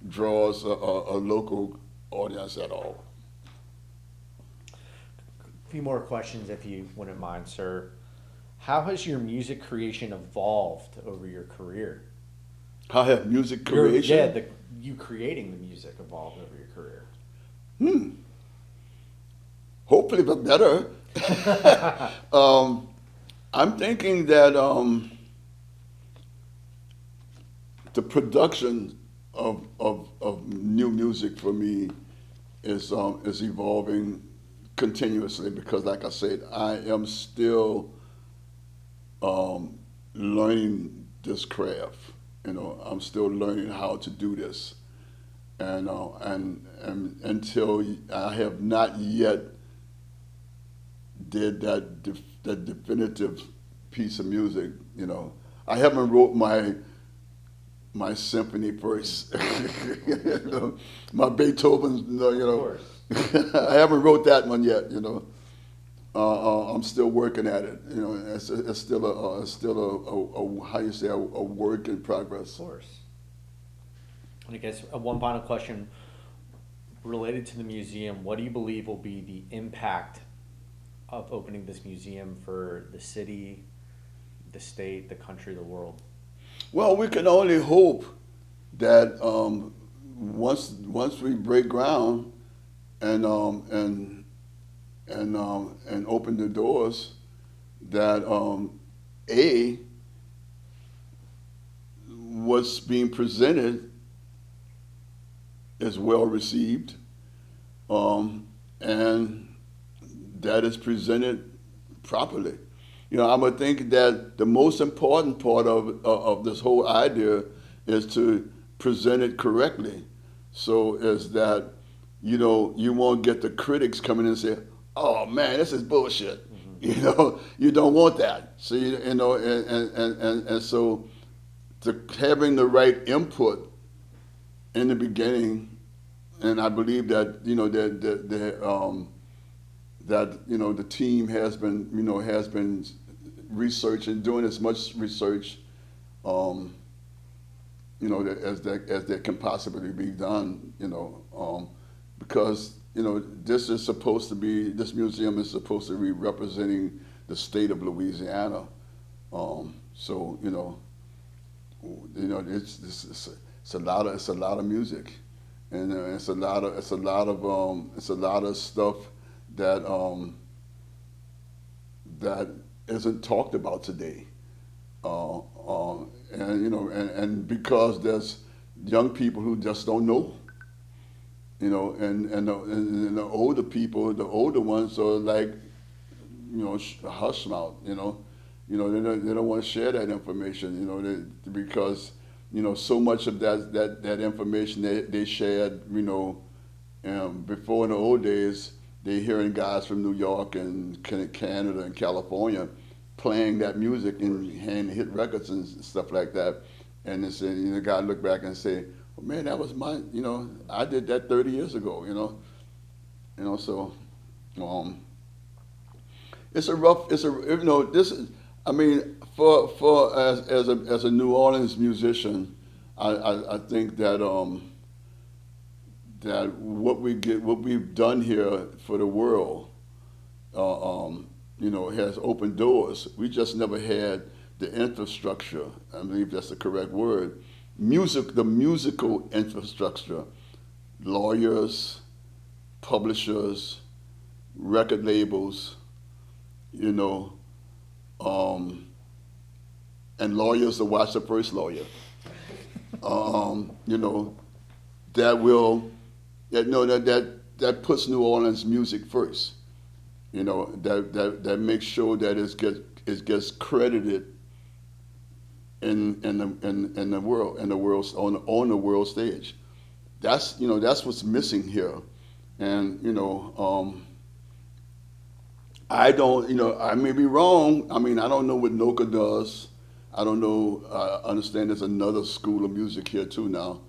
draws a local audience at all. A few more questions, if you wouldn't mind, sir. How has your music creation evolved over your career? How have music Your, creation? yeah, you creating the music evolved over your career. Hopefully, but better. I'm thinking that the production of new music for me is evolving continuously because, like I said, I am still learning this craft. I'm still learning how to do this, and until I have not yet did that definitive piece of music, I haven't wrote my symphony first. My Beethoven, Of course. I haven't wrote that one yet. I'm still working at it. It's still a how you say a work in progress. Of course. And I guess one final question related to the museum. What do you believe will be the impact of opening this museum for the city, the state, the country, the world? Well, we can only hope that once we break ground and open the doors, that what's being presented is well received, and that is presented properly. I would think that the most important part of this whole idea is to present it correctly, so as that you won't get the critics coming in and say, "Oh man, this is bullshit." You don't want that. So and so having the right input in the beginning, and I believe that the team has been researching, doing as much research as that can possibly be done, because this museum is supposed to be representing the state of Louisiana. So it's a lot of music, and it's a lot of stuff that that isn't talked about today. And because there's young people who just don't know, and the older people, the older ones are like, hush mouth, they don't want to share that information, because so much of that information they shared, before in the old days, they hearing guys from New York and Canada and California playing that music and hand hit records and stuff like that, and they say, the guy look back and say, well, man, that was my, I did that 30 years ago, so this is, I mean, for as a New Orleans musician, I think that that what we've done here for the world, has opened doors. We just never had the infrastructure. I believe that's the correct word. The musical infrastructure, lawyers, publishers, record labels, and lawyers to watch the first lawyer. That puts New Orleans music first. That makes sure that it gets credited in the world, on the world stage. That's what's missing here, and I don't, I may be wrong. I mean, I don't know what NOCA does. I don't know. I understand there's another school of music here too now,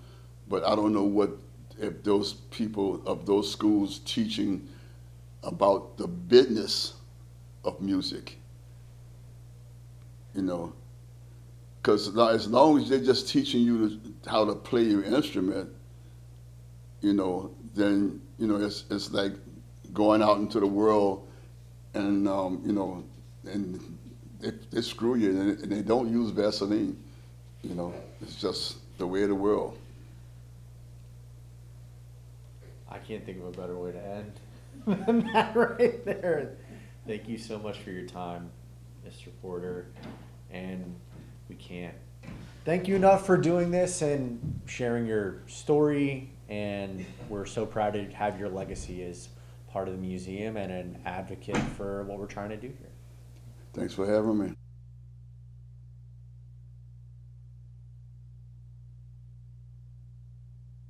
but I don't know if those people of those schools teaching about the business of music. Because as long as they're just teaching you how to play your instrument, then it's like going out into the world and and they screw you, and they don't use Vaseline. You know, it's just the way of the world. I can't think of a better way to end than that right there. Thank you so much for your time, Mr. Porter. And we can't thank you enough for doing this and sharing your story. And we're so proud to have your legacy as part of the museum and an advocate for what we're trying to do here. Thanks for having me.